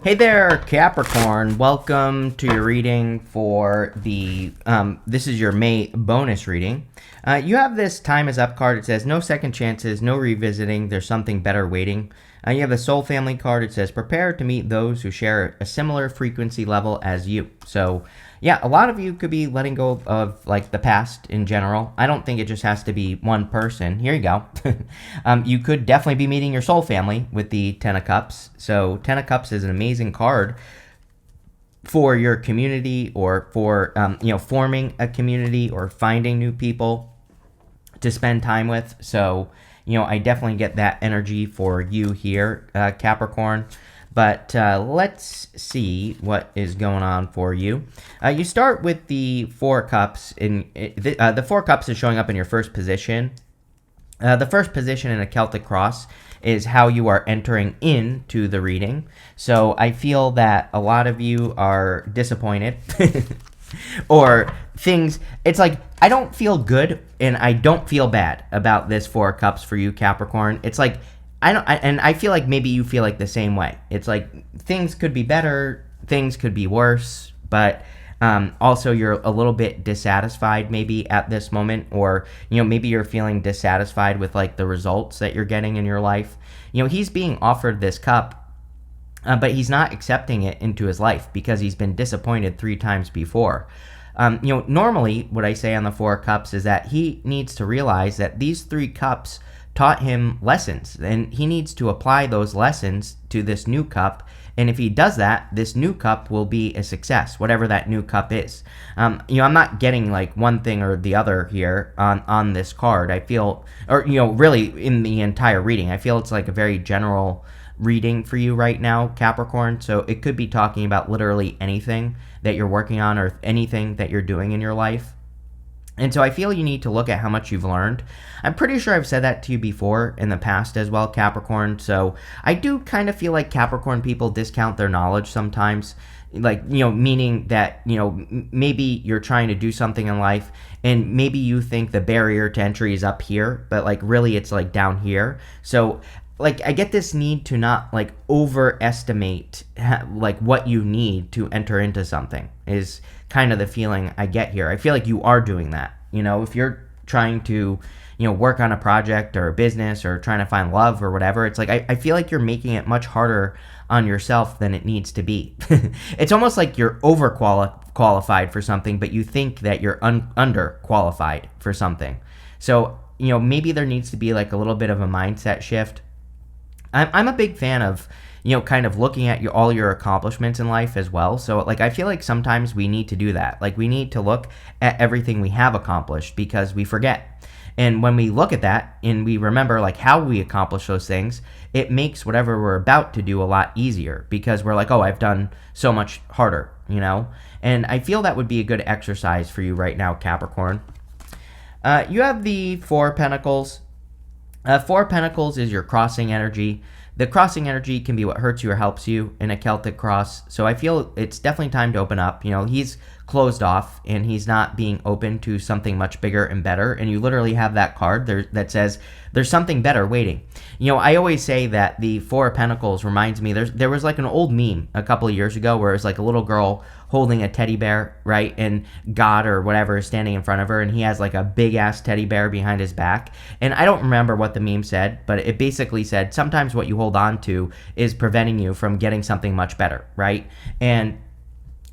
Hey there, Capricorn. Welcome to your reading for this is your May bonus reading. You have this time is up card. It says no second chances, no revisiting. There's something better waiting. You have the Soul Family card. It says prepare to meet those who share a similar frequency level as you. So yeah, a lot of you could be letting go of like the past in general. I don't think it just has to be one person. Here you go. You could definitely be meeting your soul family with the Ten of Cups. So Ten of Cups is an amazing card for your community or for forming a community or finding new people to spend time with. So I definitely get that energy for you here, Capricorn. But let's see what is going on for you. You start with the Four Cups. The Four Cups is showing up in your first position. The first position in a Celtic cross is how you are entering into the reading. So I feel that a lot of you are disappointed. Or things, it's like, I don't feel good and I don't feel bad about this Four Cups for you, Capricorn. It's like, I feel like maybe you feel like the same way. It's like things could be better, things could be worse, but also you're a little bit dissatisfied maybe at this moment, or maybe you're feeling dissatisfied with like the results that you're getting in your life. He's being offered this cup, but he's not accepting it into his life because he's been disappointed 3 times before. Normally what I say on the Four Cups is that he needs to realize that these 3 cups taught him lessons, and he needs to apply those lessons to this new cup. And if he does that, this new cup will be a success, whatever that new cup is. I'm not getting like one thing or the other here on this card. I feel, or really in the entire reading, I feel it's like a very general reading for you right now, Capricorn. So it could be talking about literally anything that you're working on or anything that you're doing in your life. And so I feel you need to look at how much you've learned. I'm pretty sure I've said that to you before in the past as well, Capricorn. So I do kind of feel like Capricorn people discount their knowledge sometimes. Like, meaning that, maybe you're trying to do something in life and maybe you think the barrier to entry is up here, but like really it's like down here. So like I get this need to not like overestimate like what you need to enter into something is kind of the feeling I get here. I feel like you are doing that. If you're trying to work on a project or a business or trying to find love or whatever, it's like I feel like you're making it much harder on yourself than it needs to be. It's almost like you're qualified for something, but you think that you're underqualified for something. So maybe there needs to be like a little bit of a mindset shift. I'm a big fan of, kind of looking at all your accomplishments in life as well. So like, I feel like sometimes we need to do that. Like we need to look at everything we have accomplished because we forget. And when we look at that and we remember like how we accomplish those things, it makes whatever we're about to do a lot easier because we're like, oh, I've done so much harder, And I feel that would be a good exercise for you right now, Capricorn. You have the Four Pentacles. Four Pentacles is your crossing energy. The crossing energy can be what hurts you or helps you in a Celtic cross. So I feel it's definitely time to open up. He's closed off and he's not being open to something much bigger and better. And you literally have that card there that says there's something better waiting. I always say that the Four of Pentacles reminds me, there was like an old meme a couple of years ago where it's like a little girl holding a teddy bear, right? And God or whatever is standing in front of her and he has like a big ass teddy bear behind his back. And I don't remember what the meme said, but it basically said sometimes what you hold on to is preventing you from getting something much better, right? And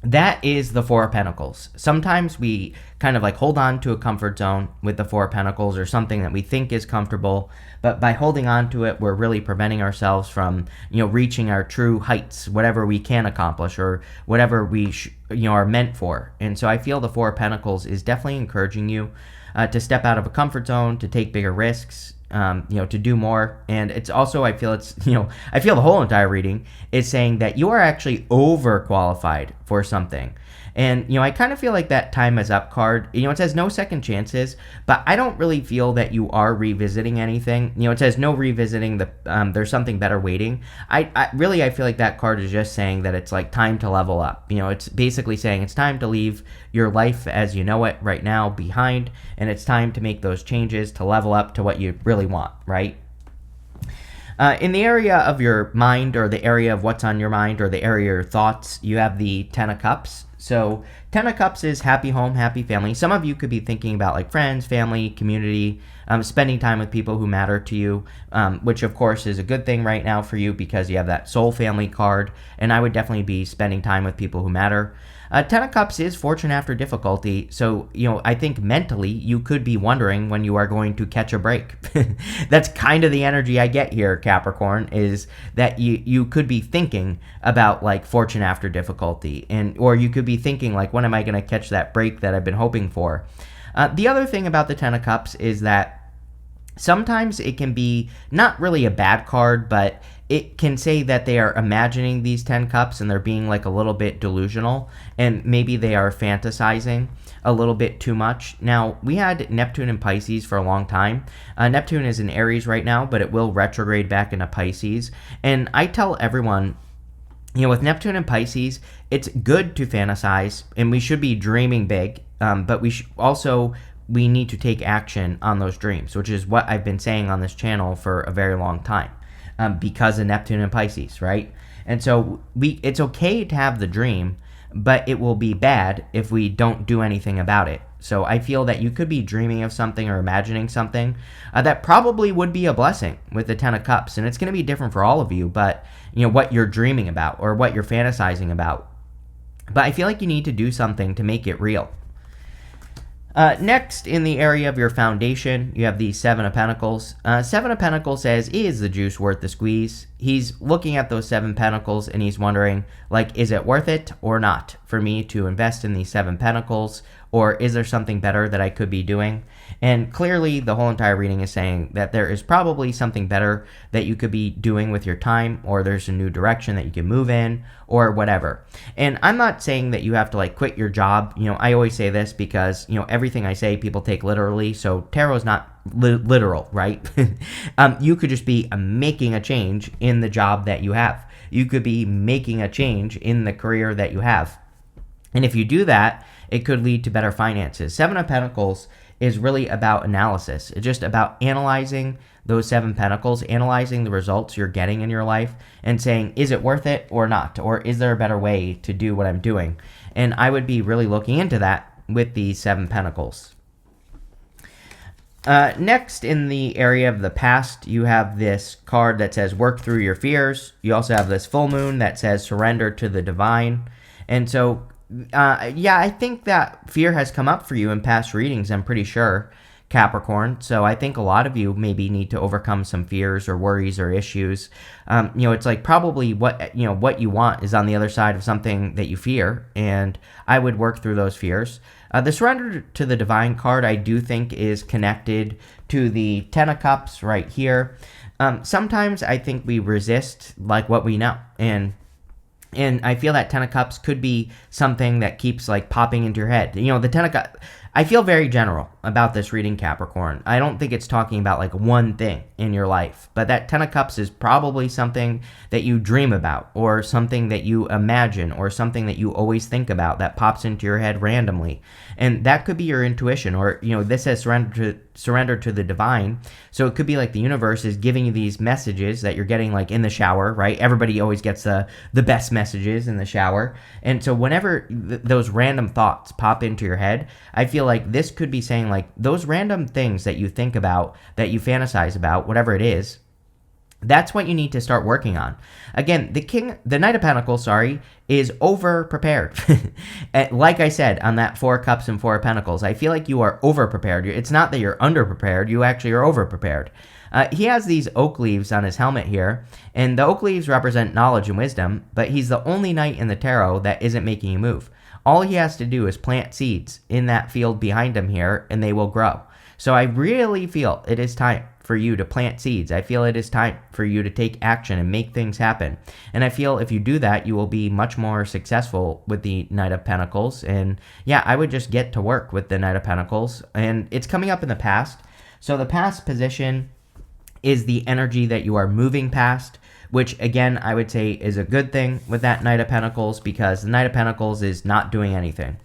that is the Four of Pentacles. Sometimes we kind of like hold on to a comfort zone with the Four of Pentacles or something that we think is comfortable, but by holding on to it, we're really preventing ourselves from, reaching our true heights, whatever we can accomplish or whatever we, are meant for. And so I feel the Four of Pentacles is definitely encouraging you to step out of a comfort zone, to take bigger risks, to do more. And it's also, I feel the whole entire reading is saying that you are actually overqualified for something. And, I kind of feel like that time is up card, it says no second chances, but I don't really feel that you are revisiting anything. It says no revisiting there's something better waiting. I feel like that card is just saying that it's like time to level up. It's basically saying it's time to leave your life as you know it right now behind, and it's time to make those changes to level up to what you really want, right? In the area of your mind, or the area of what's on your mind, or the area of your thoughts, you have the Ten of Cups. So Ten of Cups is happy home, happy family. Some of you could be thinking about like friends, family, community, spending time with people who matter to you, which of course is a good thing right now for you because you have that soul family card. And I would definitely be spending time with people who matter. Ten of Cups is fortune after difficulty. So, I think mentally you could be wondering when you are going to catch a break. That's kind of the energy I get here, Capricorn, is that you could be thinking about like fortune after difficulty, or you could be thinking like, when am I going to catch that break that I've been hoping for? The other thing about the Ten of Cups is that sometimes it can be not really a bad card, but it can say that they are imagining these 10 cups and they're being like a little bit delusional, and maybe they are fantasizing a little bit too much. Now, we had Neptune in Pisces for a long time. Neptune is in Aries right now, but it will retrograde back into Pisces. And I tell everyone, with Neptune and Pisces, it's good to fantasize and we should be dreaming big, but we need to take action on those dreams, which is what I've been saying on this channel for a very long time. Because of Neptune and Pisces, right? And so it's okay to have the dream, but it will be bad if we don't do anything about it. So I feel that you could be dreaming of something or imagining something that probably would be a blessing with the Ten of Cups. And it's going to be different for all of you, but what you're dreaming about or what you're fantasizing about. But I feel like you need to do something to make it real. Next, in the area of your foundation, you have the Seven of Pentacles. Seven of Pentacles says, is the juice worth the squeeze? He's looking at those 7 pentacles and he's wondering, like, is it worth it or not for me to invest in these 7 pentacles? Or is there something better that I could be doing? And clearly, the whole entire reading is saying that there is probably something better that you could be doing with your time, or there's a new direction that you can move in, or whatever. And I'm not saying that you have to like quit your job. I always say this because, everything I say people take literally. So tarot's not literal, right? You could just be making a change in the job that you have. You could be making a change in the career that you have. And if you do that, it could lead to better finances. Seven of Pentacles is really about analysis. It's just about analyzing those 7 pentacles, analyzing the results you're getting in your life and saying, is it worth it or not? Or is there a better way to do what I'm doing? And I would be really looking into that with these 7 pentacles. Next, in the area of the past, you have this card that says work through your fears. You also have this full moon that says surrender to the divine. And so I think that fear has come up for you in past readings, I'm pretty sure, Capricorn. So I think a lot of you maybe need to overcome some fears or worries or issues. It's like probably what you want is on the other side of something that you fear, and I would work through those fears. The surrender to the divine card, I do think, is connected to the Ten of Cups right here. Sometimes I think we resist like what we know, and I feel that Ten of Cups could be something that keeps like popping into your head. The Ten of Cups, I feel very general about this reading, Capricorn. I don't think it's talking about like one thing in your life, but that Ten of Cups is probably something that you dream about, or something that you imagine, or something that you always think about that pops into your head randomly. And that could be your intuition, or, this says surrender to the divine. So it could be like the universe is giving you these messages that you're getting like in the shower, right? Everybody always gets the best messages in the shower. And so whenever those random thoughts pop into your head, I feel like this could be saying like those random things that you think about, that you fantasize about, whatever it is, that's what you need to start working on. Again, the Knight of Pentacles, is over prepared. Like I said, on that 4 Cups and 4 Pentacles, I feel like you are over prepared. It's not that you're under prepared, you actually are over prepared. He has these oak leaves on his helmet here, and the oak leaves represent knowledge and wisdom, but he's the only knight in the tarot that isn't making you move. All he has to do is plant seeds in that field behind him here, and they will grow. So I really feel it is time for you to plant seeds. I feel it is time for you to take action and make things happen. And I feel if you do that, you will be much more successful with the Knight of Pentacles. And yeah, I would just get to work with the Knight of Pentacles. And it's coming up in the past. So the past position is the energy that you are moving past, which again, I would say is a good thing with that Knight of Pentacles, because the Knight of Pentacles is not doing anything.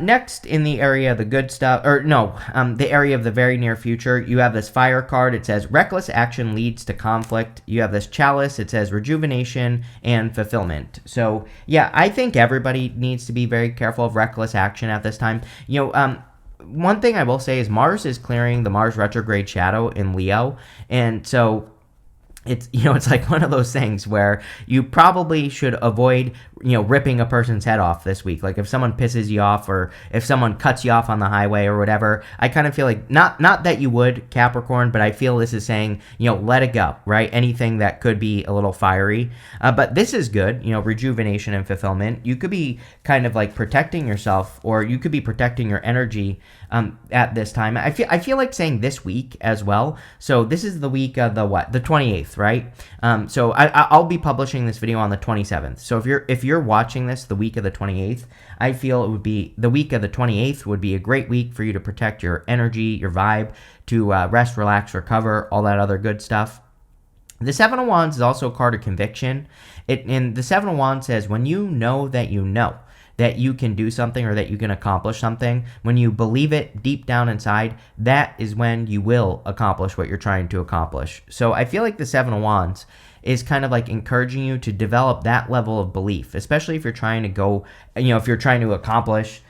Next, in the area of the good stuff, or no, the area of the very near future, you have this fire card. It says reckless action leads to conflict. You have this chalice. It says rejuvenation and fulfillment. So yeah, I think everybody needs to be very careful of reckless action at this time. One thing I will say is Mars is clearing the Mars retrograde shadow in Leo, and so it's like one of those things where you probably should avoid, ripping a person's head off this week. Like if someone pisses you off or if someone cuts you off on the highway or whatever, I kind of feel like not that you would, Capricorn, but I feel this is saying, let it go, right? Anything that could be a little fiery. But this is good, rejuvenation and fulfillment. You could be kind of like protecting yourself, or you could be protecting your energy at this time. I feel like saying this week as well. So this is the week of the 28th, right? So I'll be publishing this video on the 27th. So if you're watching this the week of the 28th, I feel it would be the week of the 28th would be a great week for you to protect your energy, your vibe, to rest, relax, recover, all that other good stuff. The Seven of Wands is also a card of conviction. And the Seven of Wands says when you know that you can do something or that you can accomplish something, when you believe it deep down inside, that is when you will accomplish what you're trying to accomplish. So I feel like the Seven of Wands is kind of like encouraging you to develop that level of belief, especially if you're trying to go, if you're trying to accomplish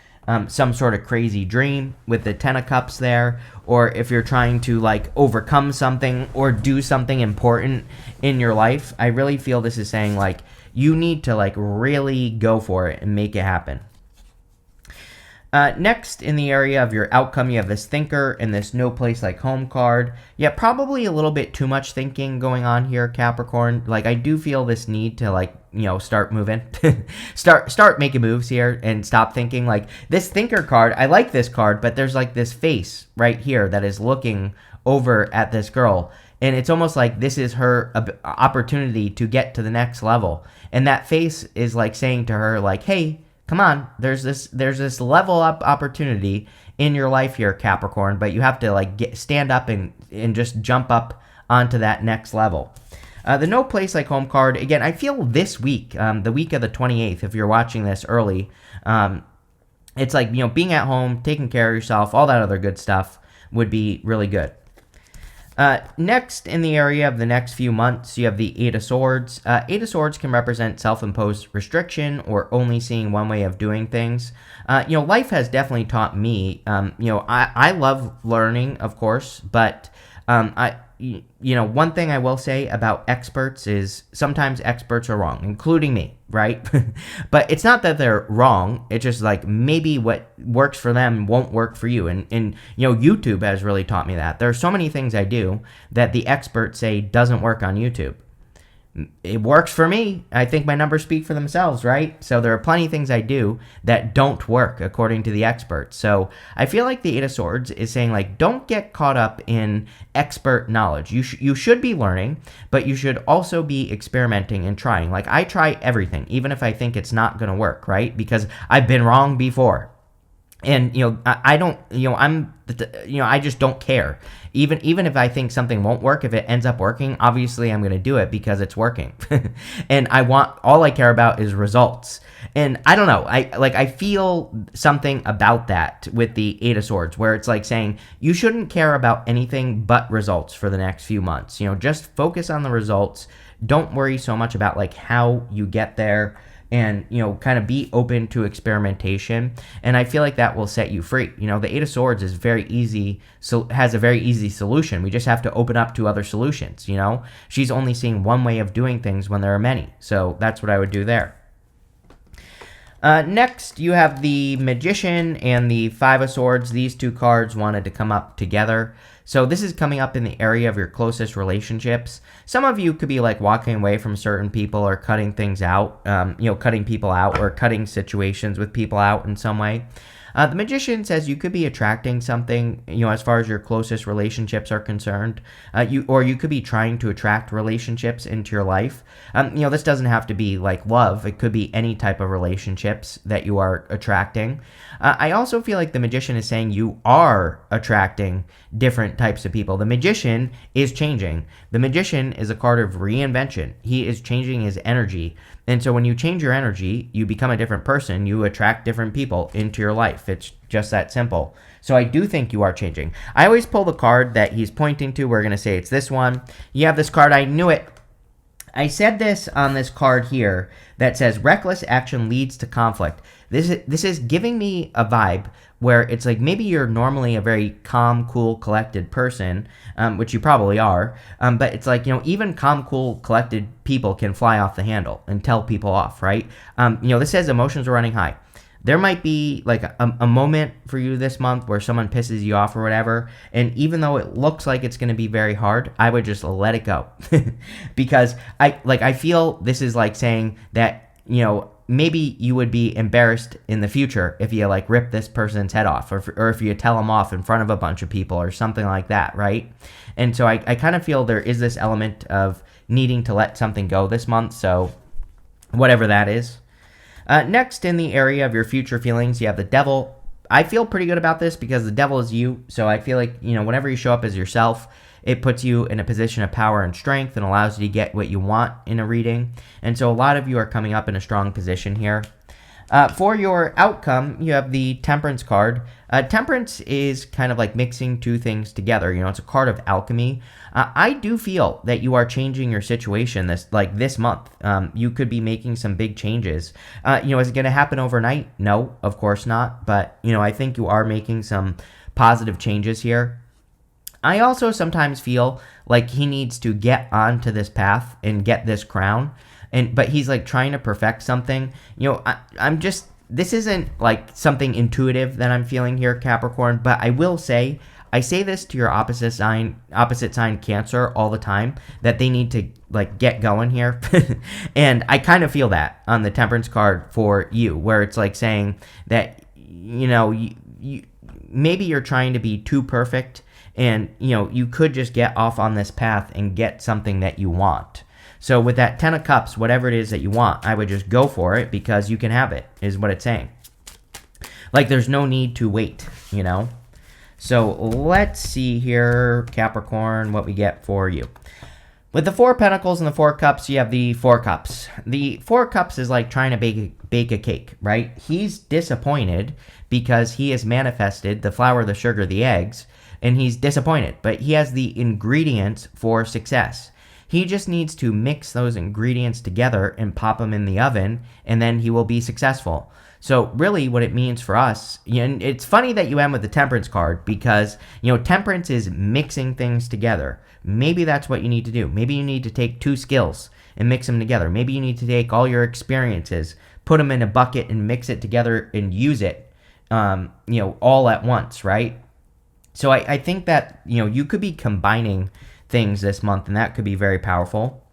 some sort of crazy dream with the Ten of Cups there, or if you're trying to like overcome something or do something important in your life. I really feel this is saying like, you need to like really go for it and make it happen. Next, in the area of your outcome, you have this thinker and this no place like home card. Yeah, probably a little bit too much thinking going on here, Capricorn. Like I do feel this need to like, start moving, start making moves here and stop thinking. Like this thinker card, I like this card, but there's like this face right here that is looking over at this girl. And it's almost like this is her opportunity to get to the next level. And that face is like saying to her, like, hey, come on, there's this level up opportunity in your life here, Capricorn, but you have to like stand up and just jump up onto that next level. The no place like home card, again, I feel this week, the week of the 28th, if you're watching this early, it's like, being at home, taking care of yourself, all that other good stuff would be really good. Next, in the area of the next few months, you have the Eight of Swords. Eight of Swords can represent self-imposed restriction or only seeing one way of doing things. Life has definitely taught me, I love learning, of course, but one thing I will say about experts is sometimes experts are wrong, including me, right? But it's not that they're wrong. It's just like maybe what works for them won't work for you. And YouTube has really taught me that. There are so many things I do that the experts say doesn't work on YouTube. It works for me. I think my numbers speak for themselves, right? So there are plenty of things I do that don't work according to the experts. So I feel like the Eight of Swords is saying like, don't get caught up in expert knowledge. You should be learning, but you should also be experimenting and trying. Like I try everything, even if I think it's not going to work, right? Because I've been wrong before. And, I don't, I just don't care. Even if I think something won't work, if it ends up working, obviously I'm going to do it because it's working. And all I care about is results. And I don't know, I feel something about that with the Eight of Swords, where it's like saying you shouldn't care about anything but results for the next few months. Just focus on the results. Don't worry so much about like how you get there. And, kind of be open to experimentation. And I feel like that will set you free. The Eight of Swords is very easy, so has a very easy solution. We just have to open up to other solutions, She's only seeing one way of doing things when there are many. So that's what I would do there. Next, you have the Magician and the Five of Swords. These two cards wanted to come up together. So this is coming up in the area of your closest relationships. Some of you could be like walking away from certain people or cutting things out, cutting people out or cutting situations with people out in some way. The Magician says you could be attracting something, as far as your closest relationships are concerned. You could be trying to attract relationships into your life. This doesn't have to be like love. It could be any type of relationships that you are attracting. I also feel like the Magician is saying you are attracting different types of people. The Magician is changing. The Magician is a card of reinvention. He is changing his energy. And so when you change your energy, you become a different person. You attract different people into your life. It's just that simple. So I do think you are changing. I always pull the card that he's pointing to. We're going to say it's this one. You have this card. I knew it. I said this on this card here that says reckless action leads to conflict. This is giving me a vibe where it's like maybe you're normally a very calm, cool, collected person, which you probably are, but it's like, even calm, cool, collected people can fly off the handle and tell people off, right? This says emotions are running high. There might be like a moment for you this month where someone pisses you off or whatever, and even though it looks like it's going to be very hard, I would just let it go. Because I feel this is like saying that, maybe you would be embarrassed in the future if you like rip this person's head off, or if you tell them off in front of a bunch of people or something like that, right? And so I kind of feel there is this element of needing to let something go this month, so whatever that is. Next, in the area of your future feelings, you have the devil. I feel pretty good about this because the devil is you. So I feel like, whenever you show up as yourself, it puts you in a position of power and strength and allows you to get what you want in a reading. And so a lot of you are coming up in a strong position here. For your outcome, you have the Temperance card. Temperance is kind of like mixing two things together. It's a card of alchemy. I do feel that you are changing your situation this month. You could be making some big changes. Is it going to happen overnight? No, of course not. But, I think you are making some positive changes here. I also sometimes feel like he needs to get onto this path and get this crown. But he's like trying to perfect something. This isn't like something intuitive that I'm feeling here, Capricorn, but I will say, I say this to your opposite sign Cancer all the time, that they need to like get going here. And I kind of feel that on the Temperance card for you, where it's like saying that, you maybe you're trying to be too perfect, and, you could just get off on this path and get something that you want. So with that 10 of Cups, whatever it is that you want, I would just go for it because you can have it, is what it's saying. Like, there's no need to wait, So let's see here, Capricorn, what we get for you. With the 4 Pentacles and the 4 Cups, you have the 4 Cups. The 4 Cups is like trying to bake a cake, right? He's disappointed because he has manifested the flour, the sugar, the eggs, and he's disappointed. But he has the ingredients for success. He just needs to mix those ingredients together and pop them in the oven, and then he will be successful. So really what it means for us, and it's funny that you end with the Temperance card because, Temperance is mixing things together. Maybe that's what you need to do. Maybe you need to take 2 skills and mix them together. Maybe you need to take all your experiences, put them in a bucket and mix it together and use it, all at once, right? So I think that, you could be combining things this month, and that could be very powerful.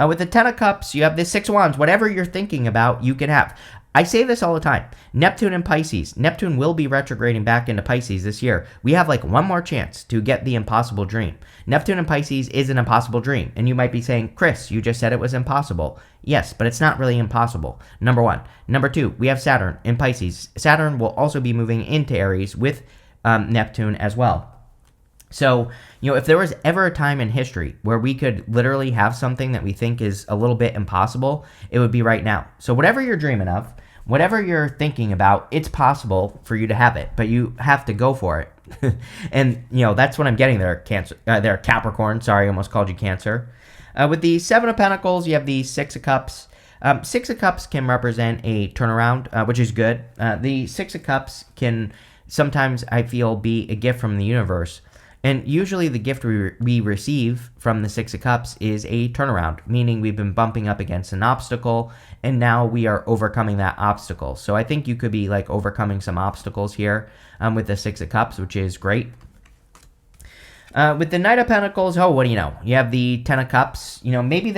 With the 10 of Cups, you have the 6 of Wands. Whatever you're thinking about, you can have. I say this all the time. Neptune and Pisces. Neptune will be retrograding back into Pisces this year. We have like one more chance to get the impossible dream. Neptune and Pisces is an impossible dream. And you might be saying, Chris, you just said it was impossible. Yes, but it's not really impossible. Number 1. Number 2, we have Saturn in Pisces. Saturn will also be moving into Aries with Neptune as well. So, if there was ever a time in history where we could literally have something that we think is a little bit impossible, it would be right now. So whatever you're dreaming of, whatever you're thinking about, it's possible for you to have it, but you have to go for it. And, that's what I'm getting there, Capricorn. Sorry, I almost called you Cancer. With the 7 of Pentacles, you have the 6 of Cups. 6 of Cups can represent a turnaround, which is good. The 6 of Cups can sometimes, I feel, be a gift from the universe. And usually the gift we receive from the 6 of Cups is a turnaround, meaning we've been bumping up against an obstacle, and now we are overcoming that obstacle. So I think you could be like overcoming some obstacles here with the 6 of Cups, which is great. With the Knight of Pentacles, what do you know? You have the 10 of Cups. Maybe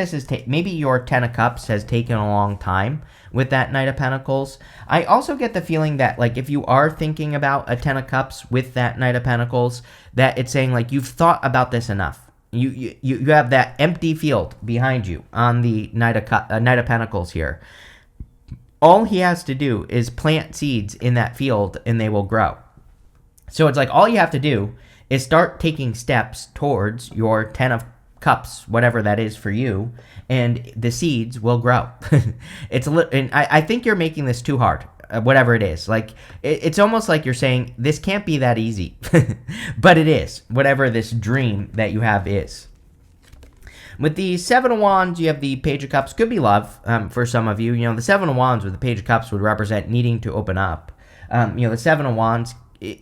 maybe your 10 of Cups has taken a long time with that Knight of Pentacles. I also get the feeling that, like, if you are thinking about a 10 of Cups with that Knight of Pentacles, that it's saying, like, you've thought about this enough. You have that empty field behind you on the Knight of Pentacles here. All he has to do is plant seeds in that field, and they will grow. So it's like all you have to do is start taking steps towards your 10 cups, whatever that is for you, and the seeds will grow. And I think you're making this too hard. Whatever it is, like it's almost like you're saying this can't be that easy, but it is. Whatever this dream that you have is. With the Seven of Wands, you have the Page of Cups. Could be love for some of you. You know, the Seven of Wands with the Page of Cups would represent needing to open up. The Seven of Wands,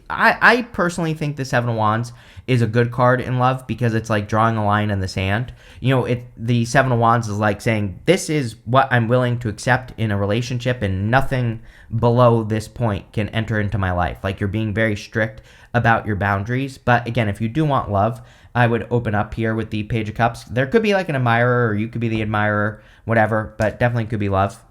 I personally think the Seven of Wands is a good card in love because it's like drawing a line in the sand. The Seven of Wands is like saying, this is what I'm willing to accept in a relationship, and nothing below this point can enter into my life. Like, you're being very strict about your boundaries. But again, if you do want love, I would open up here with the Page of Cups. There could be like an admirer, or you could be the admirer, whatever, but definitely could be love.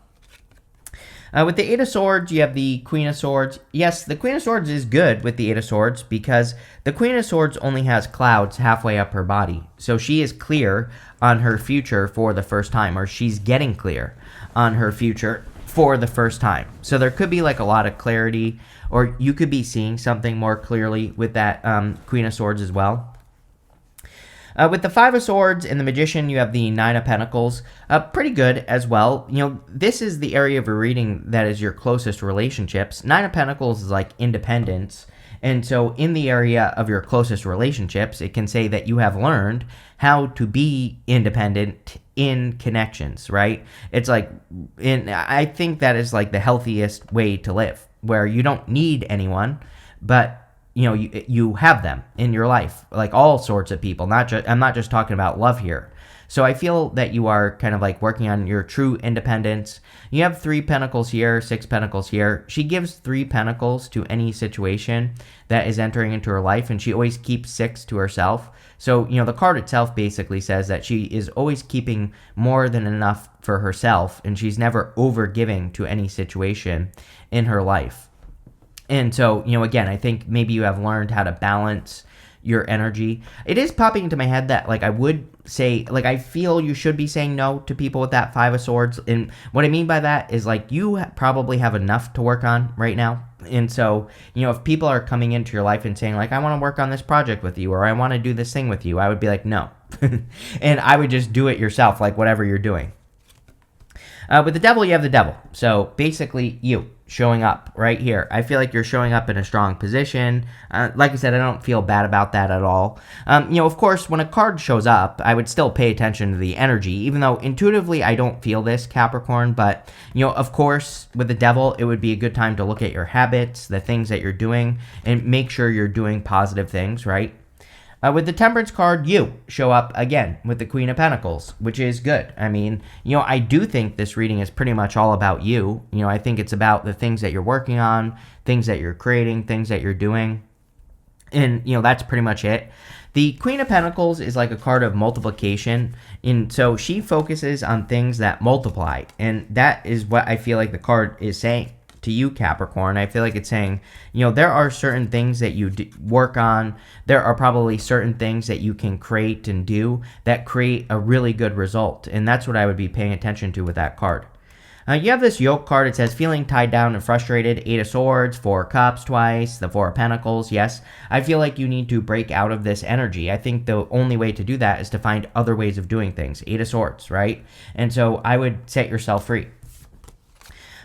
With the Eight of Swords, you have the Queen of Swords. Yes, the Queen of Swords is good with the Eight of Swords because the Queen of Swords only has clouds halfway up her body. So she is clear on her future for the first time, or she's getting clear on her future for the first time. So there could be like a lot of clarity, or you could be seeing something more clearly with that Queen of Swords as well. With the Five of Swords and the Magician, you have the Nine of Pentacles. Pretty good as well. This is the area of your reading that is your closest relationships. Nine of Pentacles is like independence. And so in the area of your closest relationships, it can say that you have learned how to be independent in connections, right? It's like, I think that is like the healthiest way to live, where you don't need anyone, but you have them in your life, like all sorts of people. I'm not just talking about love here. So I feel that you are kind of like working on your true independence. You have 3 pentacles here, 6 pentacles here. She gives 3 pentacles to any situation that is entering into her life, and she always keeps 6 to herself. So, the card itself basically says that she is always keeping more than enough for herself, and she's never over giving to any situation in her life. And so, again, I think maybe you have learned how to balance your energy. It is popping into my head that, like, I would say, like, I feel you should be saying no to people with that Five of Swords. And what I mean by that is, like, you probably have enough to work on right now. And so, if people are coming into your life and saying, like, I want to work on this project with you, or I want to do this thing with you, I would be like, no. And I would just do it yourself, like, whatever you're doing. With the Devil, you have the Devil. So basically, you showing up right here. I feel like you're showing up in a strong position. Like I said, I don't feel bad about that at all. Of course, when a card shows up, I would still pay attention to the energy, even though intuitively I don't feel this, Capricorn. But, of course, with the Devil, it would be a good time to look at your habits, the things that you're doing, and make sure you're doing positive things, right? With the Temperance card, you show up again with the Queen of Pentacles, which is good. I mean, I do think this reading is pretty much all about you. I think it's about the things that you're working on, things that you're creating, things that you're doing. And, that's pretty much it. The Queen of Pentacles is like a card of multiplication. And so she focuses on things that multiply. And that is what I feel like the card is saying to you, Capricorn. I feel like it's saying, there are certain things that you work on. There are probably certain things that you can create and do that create a really good result. And that's what I would be paying attention to with that card. You have this Yoke card. It says feeling tied down and frustrated. 8 of Swords, 4 of Cups twice, the 4 of Pentacles. Yes, I feel like you need to break out of this energy. I think the only way to do that is to find other ways of doing things. 8 of Swords, right? And so I would set yourself free.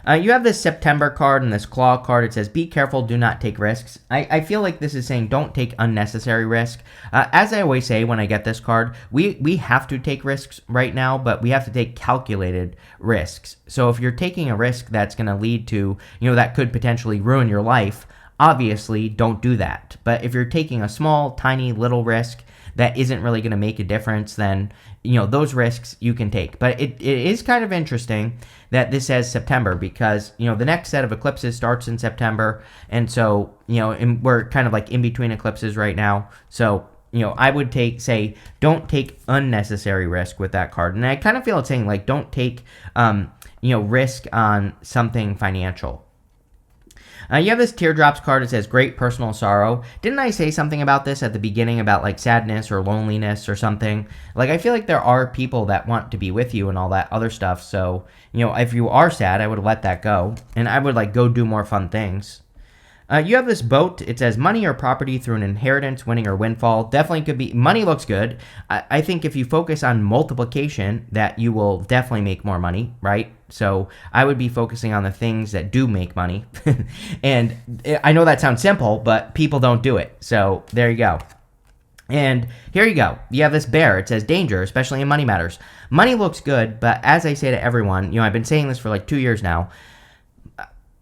You have this September card and this Claw card. It says, be careful, do not take risks. I feel like this is saying don't take unnecessary risk. As I always say when I get this card, we have to take risks right now, but we have to take calculated risks. So if you're taking a risk that's going to lead to, that could potentially ruin your life, obviously don't do that. But if you're taking a small, tiny, little risk that isn't really going to make a difference, then, those risks you can take. But it is kind of interesting that this says September because, the next set of eclipses starts in September. And so, and we're kind of like in between eclipses right now. So, I would say, don't take unnecessary risk with that card. And I kind of feel it's saying, like, don't take, risk on something financial. You have this Teardrops card. It says great personal sorrow. Didn't I say something about this at the beginning about like sadness or loneliness or something? Like, I feel like there are people that want to be with you and all that other stuff. So, if you are sad, I would let that go and I would like go do more fun things. You have this boat. It says money or property through an inheritance, winning or windfall. Definitely could be. Money looks good. I think if you focus on multiplication, that you will definitely make more money, right? So I would be focusing on the things that do make money. And I know that sounds simple, but people don't do it. So there you go. And here you go. You have this bear. It says danger, especially in money matters. Money looks good, but as I say to everyone, I've been saying this for like 2 years now.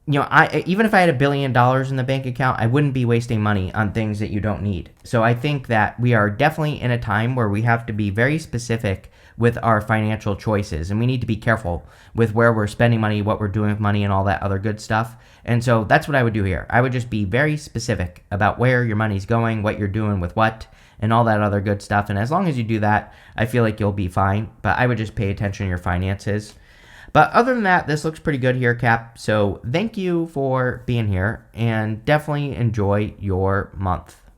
Even if I had $1 billion in the bank account, I wouldn't be wasting money on things that you don't need. So I think that we are definitely in a time where we have to be very specific with our financial choices, and we need to be careful with where we're spending money, what we're doing with money, and all that other good stuff. And so that's what I would do here. I would just be very specific about where your money's going, what you're doing with what, and all that other good stuff. And as long as you do that, I feel like you'll be fine. But I would just pay attention to your finances. But other than that, this looks pretty good here, Cap. So thank you for being here, and definitely enjoy your month.